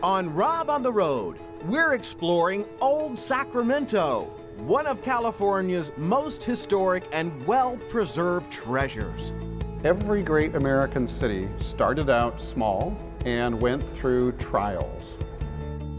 On Rob on the Road, we're exploring Old Sacramento, one of California's most historic and well-preserved treasures. Every great American city started out small and went through trials.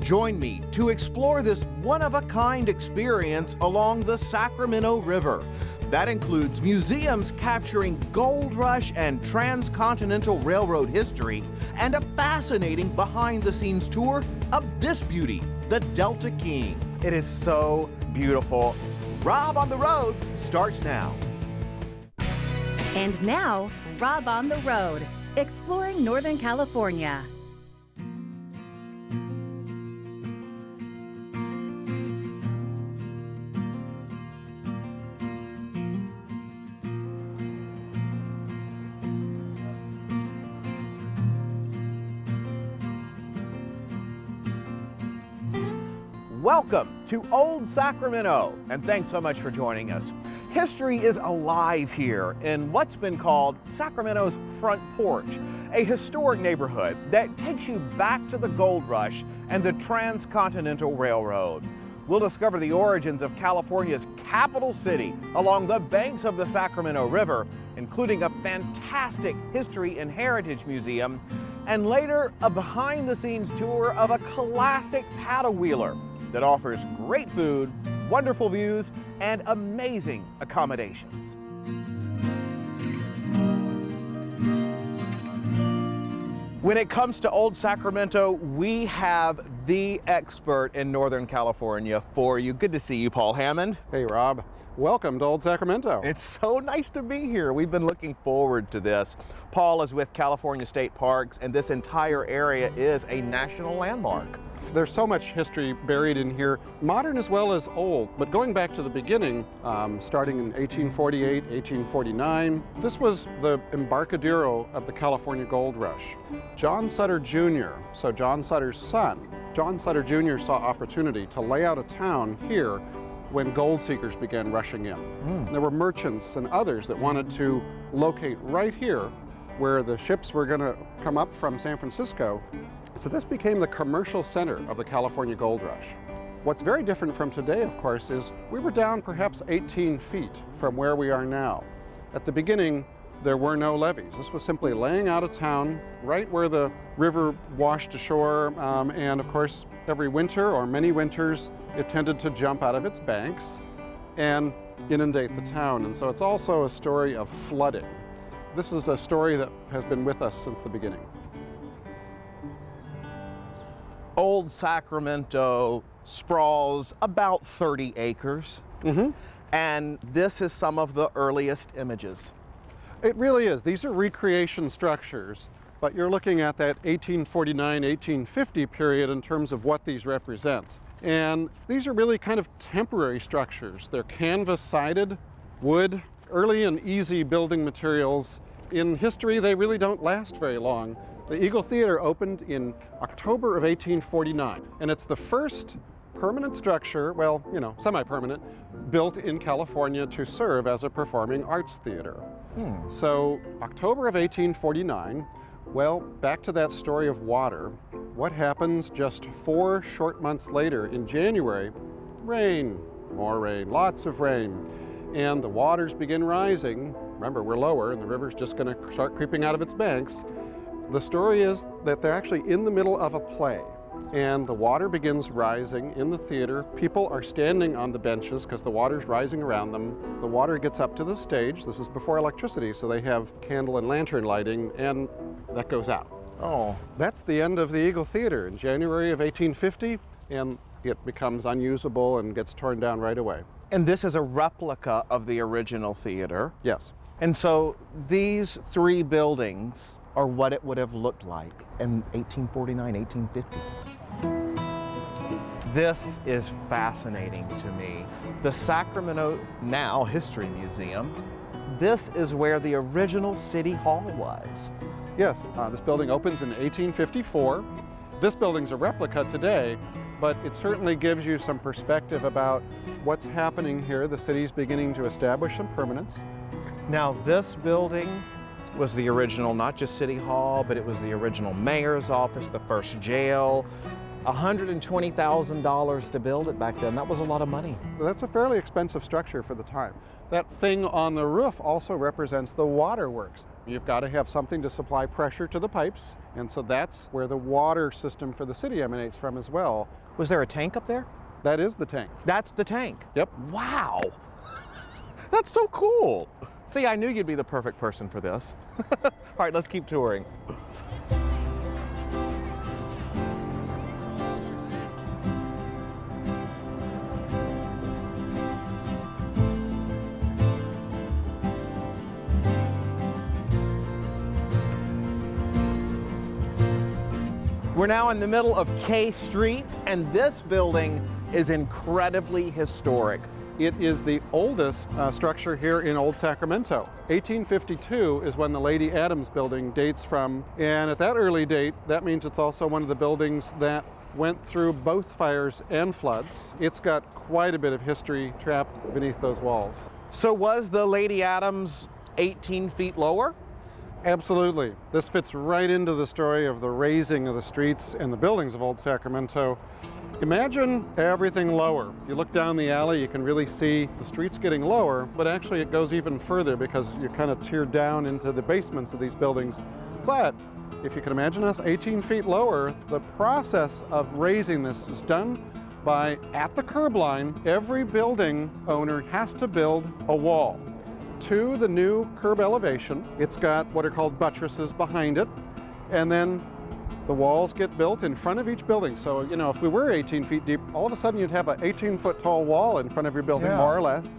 Join me to explore this one-of-a-kind experience along the Sacramento River. That includes museums capturing Gold Rush and Transcontinental Railroad history, and a fascinating behind-the-scenes tour of this beauty, the Delta King. It is so beautiful. Rob on the Road starts now. And now, Rob on the Road, exploring Northern California. Welcome to Old Sacramento, and thanks so much for joining us. History is alive here in what's been called Sacramento's Front Porch, a historic neighborhood that takes you back to the Gold Rush and the Transcontinental Railroad. We'll discover the origins of California's capital city along the banks of the Sacramento River, including a fantastic history and heritage museum, and later a behind-the-scenes tour of a classic paddle wheeler that offers great food, wonderful views, and amazing accommodations. When it comes to Old Sacramento, we have the expert in Northern California for you. Good to see you, Paul Hammond. Hey, Rob. Welcome to Old Sacramento. It's so nice to be here. We've been looking forward to this. Paul is with California State Parks, and this entire area is a national landmark. There's so much history buried in here, modern as well as old. But going back to the beginning, starting in 1848, 1849, this was the embarcadero of the California Gold Rush. John Sutter Jr., so John Sutter's son, John Sutter Jr. saw opportunity to lay out a town here when gold seekers began rushing in. There were merchants and others that wanted to locate right here where the ships were going to come up from San Francisco. So this became the commercial center of the California Gold Rush. What's very different from today, of course, is we were down perhaps 18 feet from where we are now. At the beginning, there were no levees. This was simply laying out a town right where the river washed ashore, and of course, every winter or many winters, it tended to jump out of its banks and inundate the town. And so it's also a story of flooding. This is a story that has been with us since the beginning. Old Sacramento sprawls about 30 acres, and this is some of the earliest images. It really is. These are recreation structures, but you're looking at that 1849, 1850 period in terms of what these represent. And these are really kind of temporary structures. They're canvas-sided, wood, early and easy building materials. In history, they really don't last very long. The Eagle Theater opened in October of 1849, and it's the first permanent structure, well, you know, semi-permanent, built in California to serve as a performing arts theater. So, October of 1849, well, back to that story of water. What happens just 4 short months later in January? Rain, more rain, lots of rain. And the waters begin rising. Remember, we're lower, and the river's just going to start creeping out of its banks. The story is that they're actually in the middle of a play, and the water begins rising in the theater. People are standing on the benches because the water's rising around them. The water gets up to the stage. This is before electricity, so they have candle and lantern lighting, and that goes out. Oh. That's the end of the Eagle Theater in January of 1850, and it becomes unusable and gets torn down right away. And this is a replica of the original theater. Yes. And so these 3 buildings are what it would have looked like in 1849, 1850. This is fascinating to me. The Sacramento Now History Museum, this is where the original City Hall was. Yes, this building opens in 1854. This building's a replica today, but it certainly gives you some perspective about what's happening here. The city's beginning to establish some permanence. Now this building was the original, not just City Hall, but it was the original mayor's office, the first jail. $120,000 to build it back then. That was a lot of money. That's a fairly expensive structure for the time. That thing on the roof also represents the waterworks. You've got to have something to supply pressure to the pipes, and so that's where the water system for the city emanates from as well. Was there a tank up there? That is the tank. That's the tank? Yep. Wow. That's so cool. See, I knew you'd be the perfect person for this. All right, let's keep touring. We're now in the middle of K Street, and this building is incredibly historic. It is the oldest structure here in Old Sacramento. 1852 is when the Lady Adams building dates from, and at that early date, that means it's also one of the buildings that went through both fires and floods. It's got quite a bit of history trapped beneath those walls. So was the Lady Adams 18 feet lower? Absolutely. This fits right into the story of the raising of the streets and the buildings of Old Sacramento. Imagine everything lower. You look down the alley, you can really see the streets getting lower, but actually it goes even further because you kind of tear down into the basements of these buildings. But if you can imagine us 18 feet lower, the process of raising this is done by, at the curb line, every building owner has to build a wall to the new curb elevation. It's got what are called buttresses behind it, and then the walls get built in front of each building. So, you know, if we were 18 feet deep, all of a sudden you'd have an 18-foot tall wall in front of your building, more or less.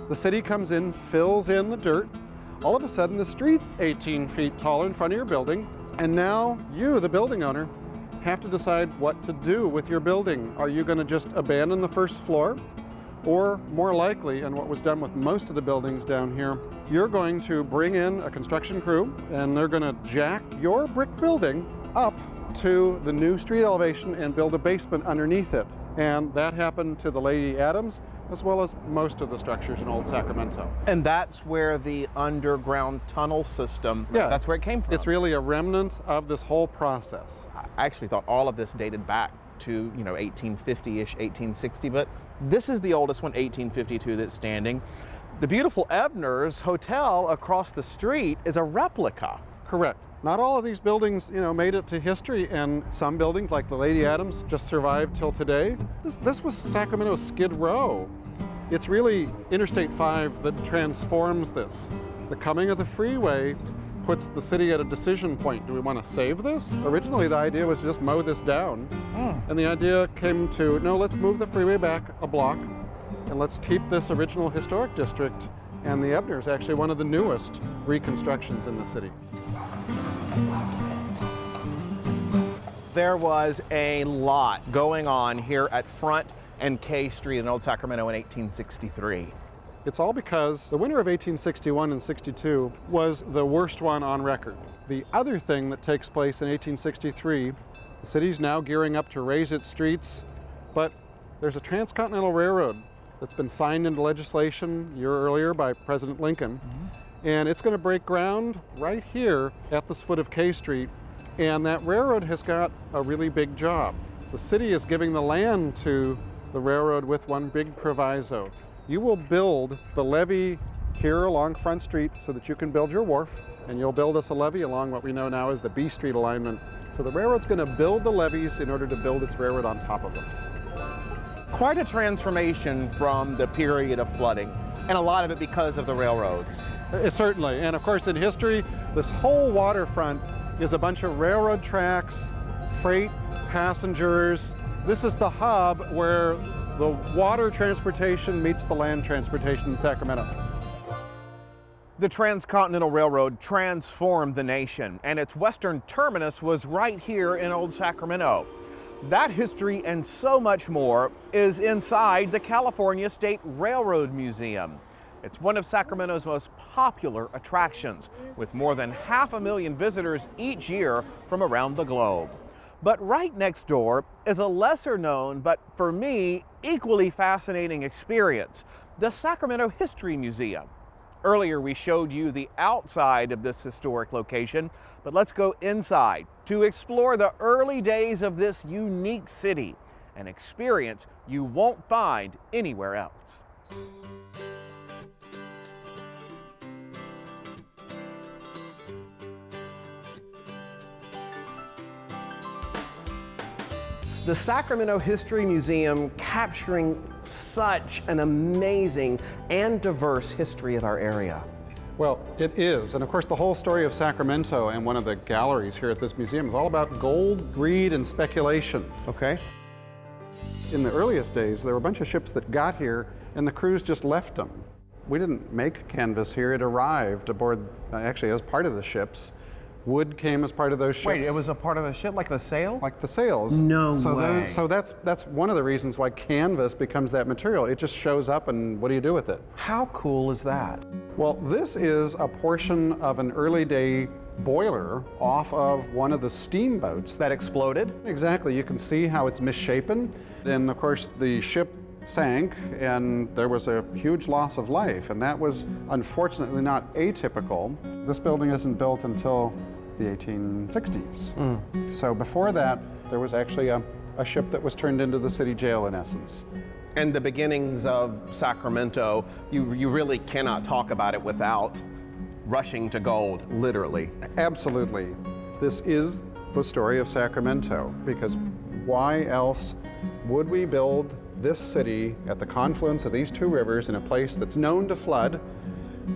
The city comes in, fills in the dirt. All of a sudden the street's 18 feet tall in front of your building, and now you, the building owner, have to decide what to do with your building. Are you going to just abandon the first floor? Or more likely, and what was done with most of the buildings down here, you're going to bring in a construction crew and they're going to jack your brick building up to the new street elevation and build a basement underneath it. And that happened to the Lady Adams as well as most of the structures in Old Sacramento. And that's where the underground tunnel system, that's where it came from. It's really a remnant of this whole process. I actually thought all of this dated back to, 1850-ish, 1860, but this is the oldest one, 1852, that's standing. The beautiful Ebner's Hotel across the street is a replica. Correct. Not all of these buildings, made it to history, and some buildings, like the Lady Adams, just survived till today. This was Sacramento's Skid Row. It's really Interstate 5 that transforms this. The coming of the freeway puts the city at a decision point. Do we want to save this? Originally, the idea was to just mow this down. And the idea came to, no, let's move the freeway back a block and let's keep this original historic district. And the Ebner is actually one of the newest reconstructions in the city. There was a lot going on here at Front and K Street in Old Sacramento in 1863. It's all because the winter of 1861 and 62 was the worst one on record. The other thing that takes place in 1863, the city's now gearing up to raise its streets, but there's a Transcontinental Railroad that's been signed into legislation a year earlier by President Lincoln. And it's going to break ground right here at this foot of K Street. And that railroad has got a really big job. The city is giving the land to the railroad with one big proviso. You will build the levee here along Front Street so that you can build your wharf, and you'll build us a levee along what we know now as the B Street alignment. So the railroad's going to build the levees in order to build its railroad on top of them. Quite a transformation from the period of flooding, and a lot of it because of the railroads. Certainly, and of course in history, this whole waterfront is a bunch of railroad tracks, freight, passengers. This is the hub where the water transportation meets the land transportation in Sacramento. The Transcontinental Railroad transformed the nation, and its western terminus was right here in Old Sacramento. That history and so much more is inside the California State Railroad Museum. It's one of Sacramento's most popular attractions, with more than 500,000 visitors each year from around the globe. But right next door is a lesser known, but for me, equally fascinating experience, the Sacramento History Museum. Earlier we showed you the outside of this historic location, but let's go inside to explore the early days of this unique city, an experience you won't find anywhere else. The Sacramento History Museum capturing such an amazing and diverse history of our area. Well, it is. And of course, the whole story of Sacramento and one of the galleries here at this museum is all about gold, greed, and speculation. Okay. In the earliest days, there were a bunch of ships that got here and the crews just left them. We didn't make canvas here, it arrived aboard, actually as part of the ships. Wood came as part of those ships. Wait, it was a part of the ship, like the sail? Like the sails. No way. So that's one of the reasons why canvas becomes that material. It just shows up, and what do you do with it? How cool is that? Well, this is a portion of an early day boiler off of one of the steamboats. That exploded? Exactly. You can see how it's misshapen. And of course, the ship sank and there was a huge loss of life, and that was unfortunately not atypical. This building isn't built until the 1860s. So before that, there was actually a ship that was turned into the city jail in essence. And the beginnings of Sacramento, you really cannot talk about it without rushing to gold, literally. Absolutely. This is the story of Sacramento, because why else would we build this city at the confluence of these two rivers in a place that's known to flood?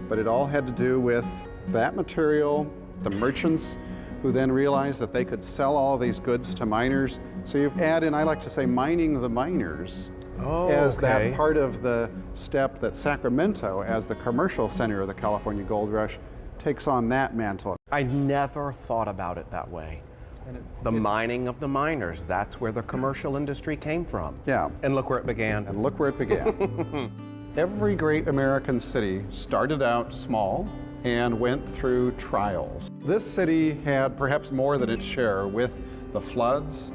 But it all had to do with that material, the merchants who then realized that they could sell all of these goods to miners. So you add in, I like to say, mining the miners as that part of the step that Sacramento, as the commercial center of the California Gold Rush, takes on that mantle. I never thought about it that way. The mining of the miners, that's where the commercial industry came from. Yeah. And look where it began. And look where it began. Every great American city started out small and went through trials. This city had perhaps more than its share with the floods,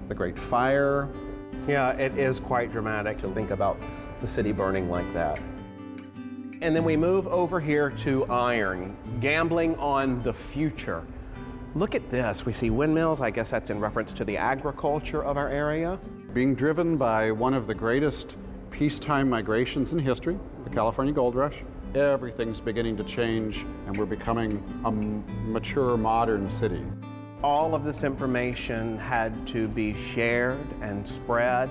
the Great Fire. Yeah, it is quite dramatic to think about the city burning like that. And then we move over here to iron, gambling on the future. Look at this. We see windmills. I guess that's in reference to the agriculture of our area. Being driven by one of the greatest peacetime migrations in history, the California Gold Rush, everything's beginning to change, and we're becoming a mature, modern city. All of this information had to be shared and spread,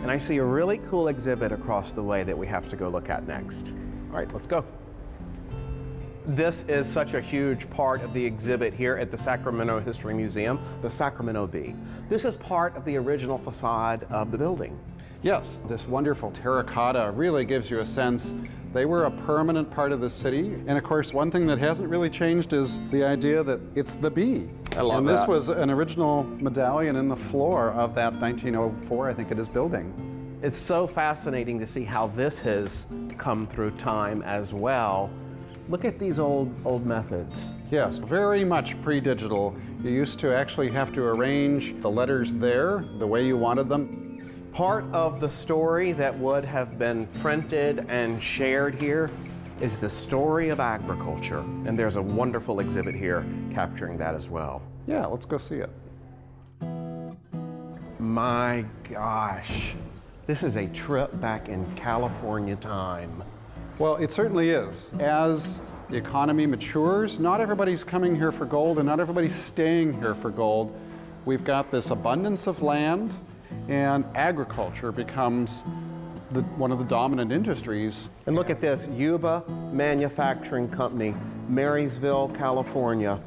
and I see a really cool exhibit across the way that we have to go look at next. All right, let's go. This is such a huge part of the exhibit here at the Sacramento History Museum, the Sacramento Bee. This is part of the original facade of the building. Yes, this wonderful terracotta really gives you a sense they were a permanent part of the city. And of course, one thing that hasn't really changed is the idea that it's the bee. I love and that. This was an original medallion in the floor of that 1904, I think it is, building. It's so fascinating to see how this has come through time as well. Look at these old methods. Yes, very much pre-digital. You used to actually have to arrange the letters there the way you wanted them. Part of the story that would have been printed and shared here is the story of agriculture. And there's a wonderful exhibit here capturing that as well. Yeah, let's go see it. My gosh, this is a trip back in California time. Well, it certainly is. As the economy matures, not everybody's coming here for gold and not everybody's staying here for gold. We've got this abundance of land, and agriculture becomes one of the dominant industries. And look at this, Yuba Manufacturing Company, Marysville, California.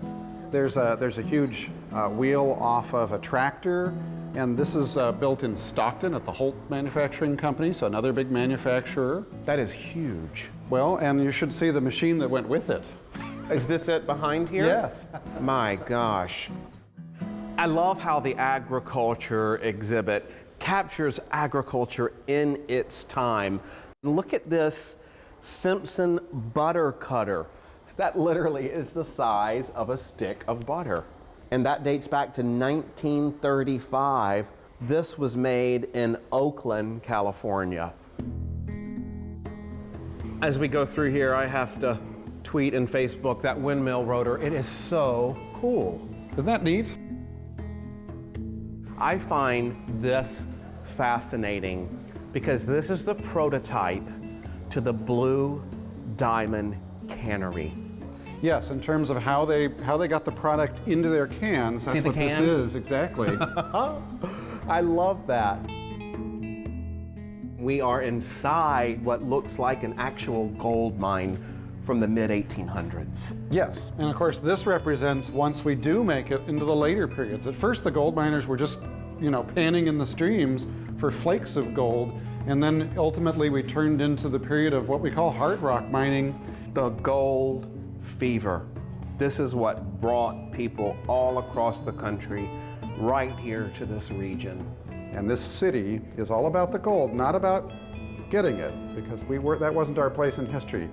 There's a huge wheel off of a tractor, and this is built in Stockton at the Holt Manufacturing Company, so another big manufacturer. That is huge. Well, and you should see the machine that went with it. Is this it behind here? Yes. My gosh. I love how the agriculture exhibit captures agriculture in its time. Look at this Simpson butter cutter. That literally is the size of a stick of butter. And that dates back to 1935. This was made in Oakland, California. As we go through here, I have to tweet and Facebook that windmill rotor. It is so cool. Isn't that neat? I find this fascinating because this is the prototype to the Blue Diamond cannery. Yes, in terms of how they got the product into their cans. That's See the what this can? is, exactly. I love that. We are inside what looks like an actual gold mine from the mid-1800s. Yes, and of course this represents once we do make it into the later periods. At first the gold miners were just, panning in the streams for flakes of gold, and then ultimately we turned into the period of what we call hard rock mining. The gold fever. This is what brought people all across the country right here to this region. And this city is all about the gold, not about getting it, because that wasn't our place in history,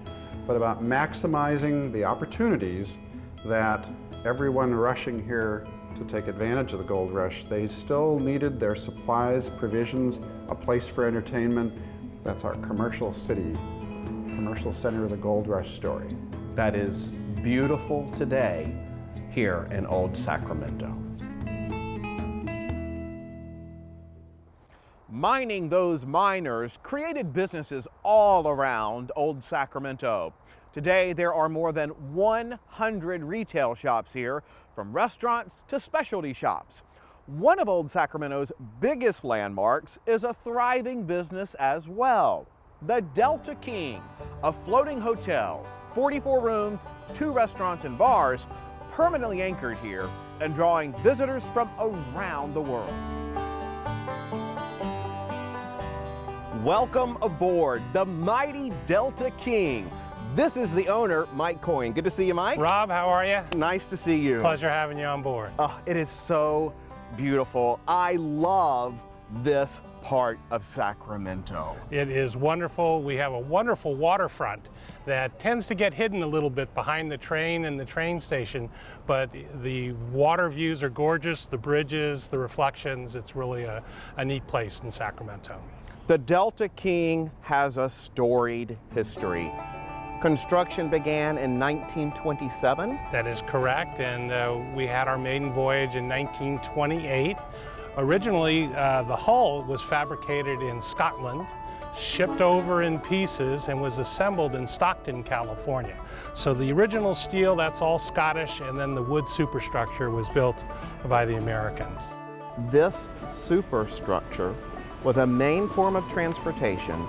but about maximizing the opportunities that everyone rushing here to take advantage of the gold rush, they still needed their supplies, provisions, a place for entertainment. That's our commercial city, commercial center of the gold rush story. That is beautiful today here in Old Sacramento. Mining those miners created businesses all around Old Sacramento. Today, there are more than 100 retail shops here, from restaurants to specialty shops. One of Old Sacramento's biggest landmarks is a thriving business as well. The Delta King, a floating hotel, 44 rooms, 2 restaurants and bars, permanently anchored here and drawing visitors from around the world. Welcome aboard the mighty Delta King. This is the owner, Mike Coyne. Good to see you, Mike. Rob, how are you? Nice to see you. Pleasure having you on board. It is so beautiful. I love this part of Sacramento. It is wonderful. We have a wonderful waterfront that tends to get hidden a little bit behind the train and the train station, but the water views are gorgeous, the bridges, the reflections. It's really a neat place in Sacramento. The Delta King has a storied history. Construction began in 1927. That is correct, and we had our maiden voyage in 1928. Originally, the hull was fabricated in Scotland, shipped over in pieces, and was assembled in Stockton, California. So the original steel, that's all Scottish, and then the wood superstructure was built by the Americans. This superstructure was a main form of transportation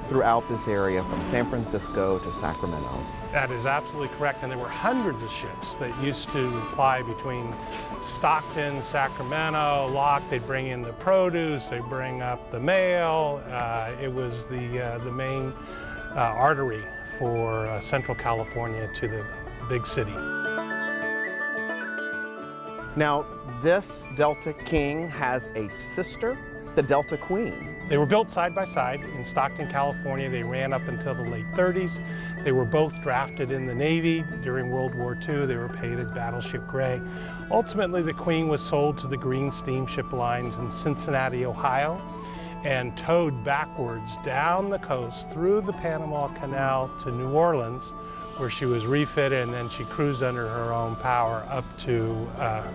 throughout this area from San Francisco to Sacramento. That is absolutely correct, and there were hundreds of ships that used to ply between Stockton, Sacramento, Locke. They'd bring in the produce, they'd bring up the mail. It was the main artery for Central California to the big city. Now, this Delta King has a sister, the Delta Queen. They were built side by side in Stockton, California. They ran up until the late 30s. They were both drafted in the Navy during World War II. They were painted battleship gray. Ultimately, the Queen was sold to the Green Steamship Lines in Cincinnati, Ohio, and towed backwards down the coast through the Panama Canal to New Orleans, where she was refitted, and then she cruised under her own power up to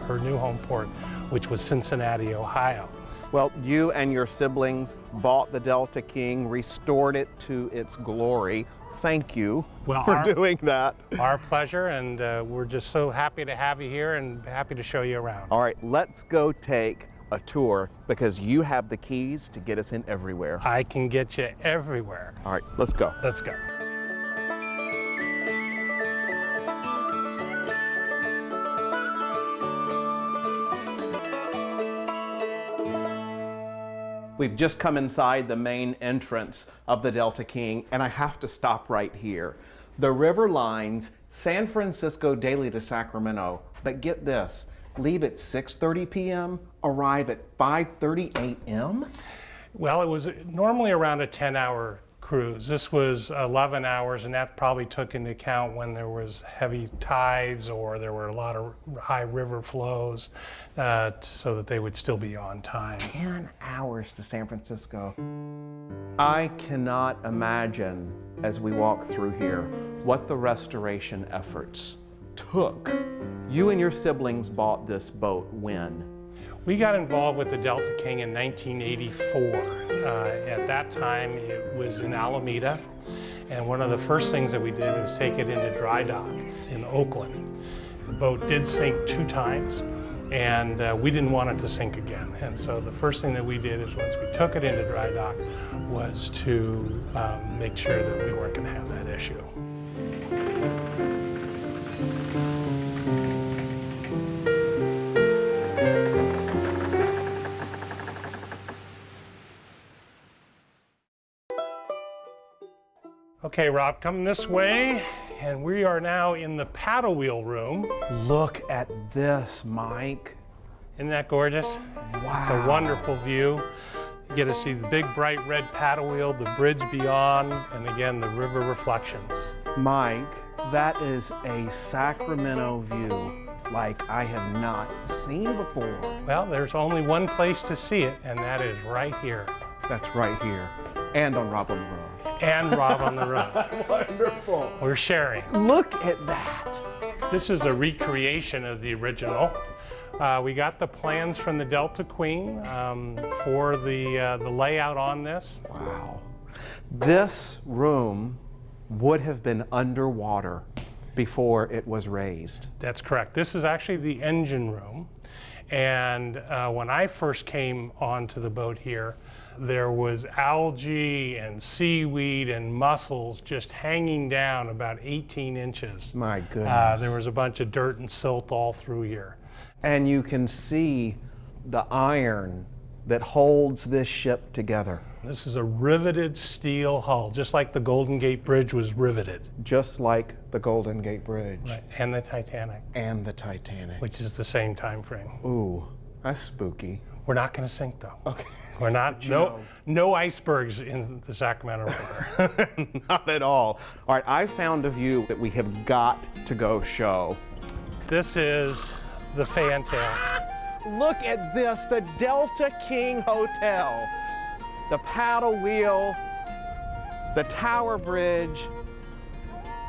her new home port, which was Cincinnati, Ohio. Well, you and your siblings bought the Delta King, restored it to its glory. Thank you for doing that. Our pleasure, and we're just so happy to have you here and happy to show you around. All right, let's go take a tour because you have the keys to get us in everywhere. I can get you everywhere. All right, let's go. Let's go. We've just come inside the main entrance of the Delta King, and I have to stop right here. The river lines San Francisco daily to Sacramento, but get this, leave at 6:30 p.m., arrive at 5:30 a.m.? Well, it was normally around a 10-hour cruise. This was 11 hours, and that probably took into account when there was heavy tides or there were a lot of high river flows so that they would still be on time. 10 hours to San Francisco. I cannot imagine, as we walk through here, what the restoration efforts took. You and your siblings bought this boat when? We got involved with the Delta King in 1984. At that time, it was in Alameda, and one of the first things that we did was take it into dry dock in Oakland. The boat did sink 2 times, and we didn't want it to sink again. And so the first thing that we did is once we took it into dry dock was to make sure that we weren't going to have that issue. Okay, Rob, come this way, and we are now in the paddle wheel room. Look at this, Mike. Isn't that gorgeous? Wow. It's a wonderful view. You get to see the big bright red paddle wheel, the bridge beyond, and again, the river reflections. Mike, that is a Sacramento view like I have not seen before. Well, there's only one place to see it, and that is right here. That's right here, and on Rob on the Road. And Rob on the Road. Wonderful. We're sharing. Look at that. This is a recreation of the original. We got the plans from the Delta Queen for the layout on this. Wow. This room would have been underwater before it was raised. That's correct. This is actually the engine room. And when I first came onto the boat here, there was algae and seaweed and mussels just hanging down about 18 inches. My goodness. There was a bunch of dirt and silt all through here. And you can see the iron that holds this ship together. This is a riveted steel hull, just like the Golden Gate Bridge was riveted. Just like the Golden Gate Bridge. Right. And the Titanic. And the Titanic. Which is the same time frame. Ooh, that's spooky. We're not going to sink, though. Okay. We're not, no icebergs in the Sacramento River. Not at all. All right, I found a view that we have got to go show. This is the fantail. Look at this, the Delta King Hotel. The paddle wheel, the Tower Bridge,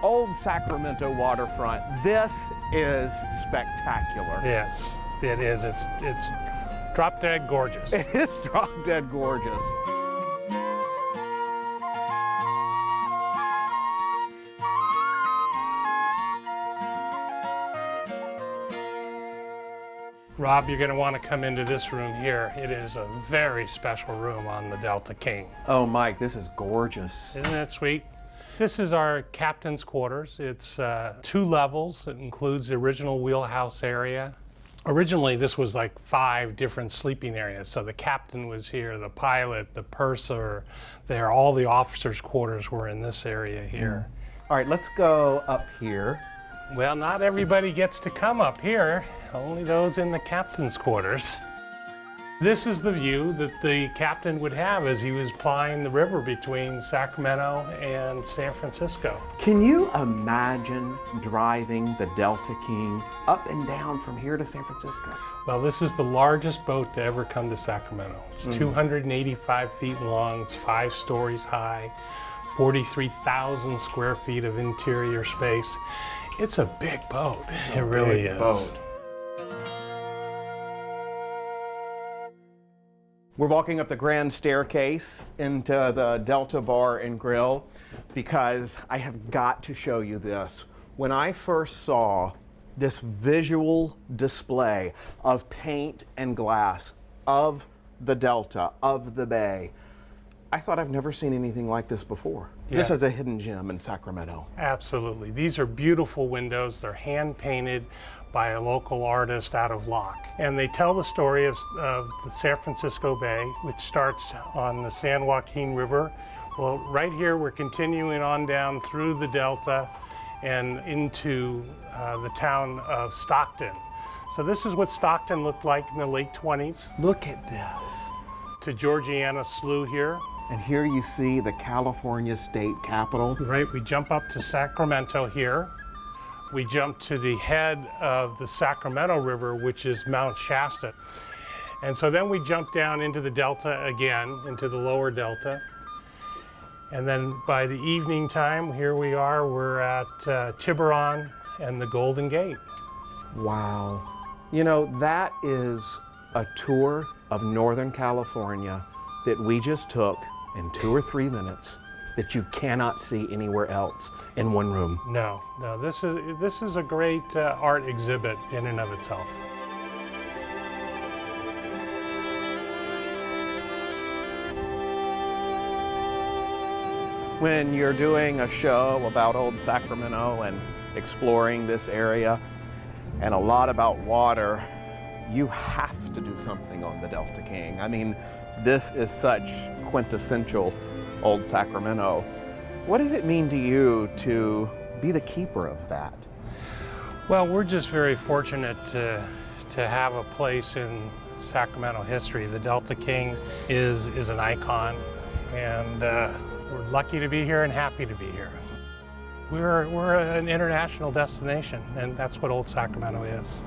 Old Sacramento waterfront. This is spectacular. Yes, it is. It's drop dead gorgeous. It is drop dead gorgeous. Rob, you're going to want to come into this room here. It is a very special room on the Delta King. Oh, Mike, this is gorgeous. Isn't that sweet? This is our captain's quarters. It's 2 levels. It includes the original wheelhouse area. Originally, this was like 5 different sleeping areas. So the captain was here, the pilot, the purser, there. All the officers' quarters were in this area here. All right, let's go up here. Well, not everybody gets to come up here, only those in the captain's quarters. This is the view that the captain would have as he was plying the river between Sacramento and San Francisco. Can you imagine driving the Delta King up and down from here to San Francisco? Well, this is the largest boat to ever come to Sacramento. It's 285 feet long, it's 5 stories high, 43,000 square feet of interior space. It's a big boat. It really is. Boat. We're walking up the grand staircase into the Delta Bar and Grill because I have got to show you this. When I first saw this visual display of paint and glass of the Delta, of the bay, I thought I've never seen anything like this before. Yeah. This is a hidden gem in Sacramento. Absolutely. These are beautiful windows. They're hand painted by a local artist out of Locke. And they tell the story of the San Francisco Bay, which starts on the San Joaquin River. Well, right here we're continuing on down through the Delta and into the town of Stockton. So this is what Stockton looked like in the late 20s. Look at this. To Georgiana Slough here. And here you see the California State Capitol. Right, we jump up to Sacramento here. We jump to the head of the Sacramento River, which is Mount Shasta. And so then we jump down into the Delta again, into the lower Delta. And then by the evening time, here we are, we're at Tiburon and the Golden Gate. Wow. You know, that is a tour of Northern California that we just took in 2 or 3 minutes that you cannot see anywhere else in one room. No, this is a great art exhibit in and of itself. When you're doing a show about Old Sacramento and exploring this area and a lot about water, you have to do something on the Delta King. I mean, this is such quintessential Old Sacramento. What does it mean to you to be the keeper of that? Well, we're just very fortunate to have a place in Sacramento history. The Delta King is an icon, and we're lucky to be here and happy to be here. We're an international destination, and that's what Old Sacramento is.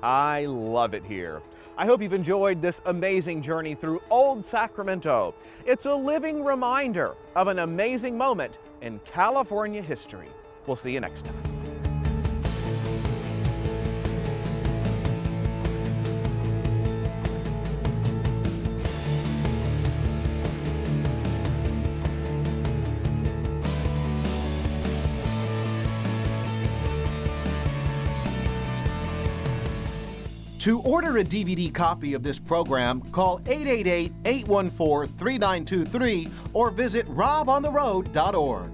I love it here. I hope you've enjoyed this amazing journey through Old Sacramento. It's a living reminder of an amazing moment in California history. We'll see you next time. To order a DVD copy of this program, call 888-814-3923 or visit robontheroad.org.